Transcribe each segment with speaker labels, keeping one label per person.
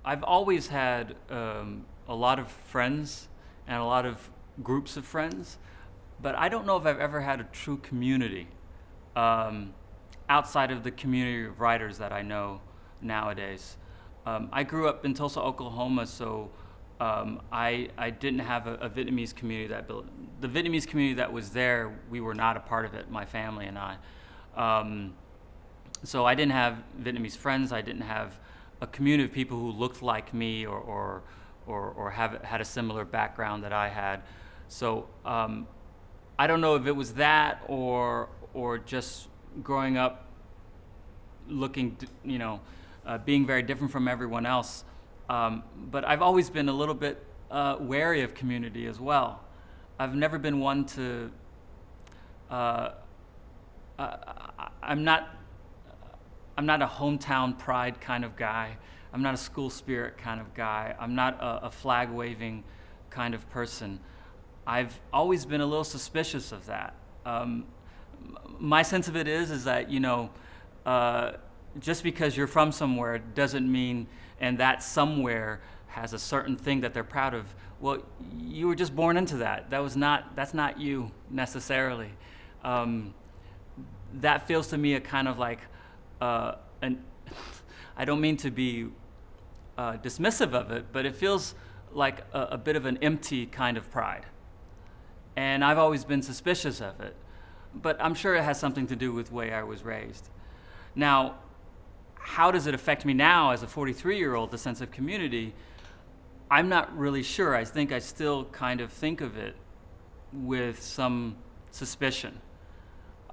Speaker 1: I've always had a lot of friends and a lot of groups of friends, but I don't know if I've ever had a true community um, outside of the community of writers that I know nowadays. I grew up in Tulsa, Oklahoma, so I didn't have a Vietnamese community that built. The Vietnamese community that was there, we were not a part of it, my family and I. Um, so I didn't have Vietnamese friends. I didn't have a community of people who looked like me or had a similar background that I had. So I don't know if it was that or just growing up looking, being very different from everyone else. But I've always been a little bit wary of community as well. I've never been one to. I'm not. I'm not a hometown pride kind of guy. I'm not a school spirit kind of guy. I'm not a flag waving kind of person. I've always been a little suspicious of that. My sense of it is that just because you're from somewhere doesn't mean, and that somewhere has a certain thing that they're proud of. Well, you were just born into that. That's not you necessarily. That feels to me a kind of like, I don't mean to be dismissive of it, but it feels like a bit of an empty kind of pride. And I've always been suspicious of it, but I'm sure it has something to do with the way I was raised. Now, how does it affect me now as a 43-year-old, the sense of community? I'm not really sure. I think I still kind of think of it with some suspicion.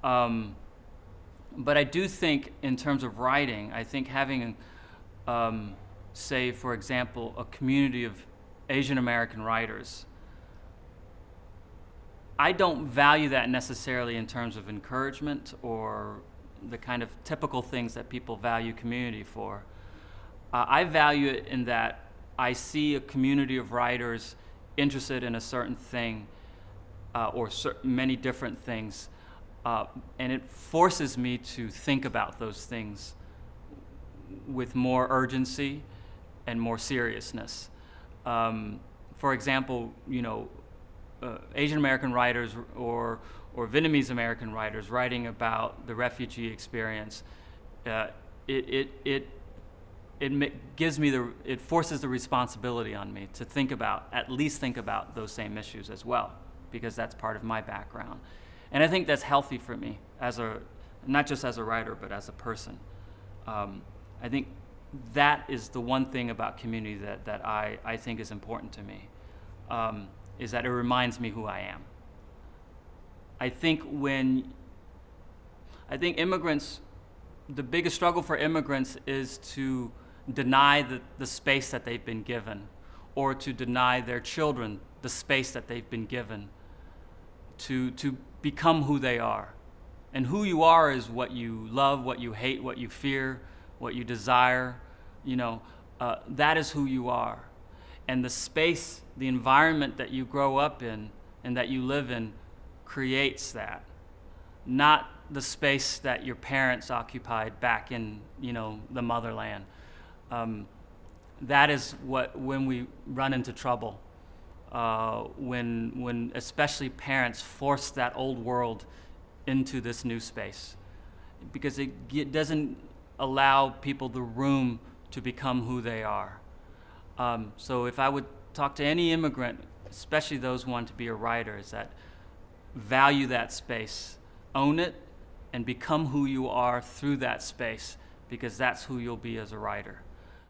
Speaker 1: But I do think in terms of writing, I think having, say, for example, a community of Asian American writers, I don't value that necessarily in terms of encouragement or the kind of typical things that people value community for. I value it in that I see a community of writers interested in a certain thing or many different things, and it forces me to think about those things with more urgency and more seriousness. For example, Asian American writers or Vietnamese American writers writing about the refugee experience, it forces the responsibility on me to at least think about those same issues as well, because that's part of my background. And I think that's healthy for me not just as a writer, but as a person. I think that is the one thing about community that I think is important to me, is that it reminds me who I am. I think immigrants, the biggest struggle for immigrants is to deny the space that they've been given, or to deny their children the space that they've been given to become who they are. And who you are is what you love, what you hate, what you fear, what you desire. That is who you are. And the space, the environment that you grow up in and that you live in creates that, not the space that your parents occupied back in, the motherland. That is when we run into trouble, when especially parents force that old world into this new space, because it doesn't allow people the room to become who they are. So if I would talk to any immigrant, especially those who want to be a writer, is that value that space, own it, and become who you are through that space, because that's who you'll be as a writer.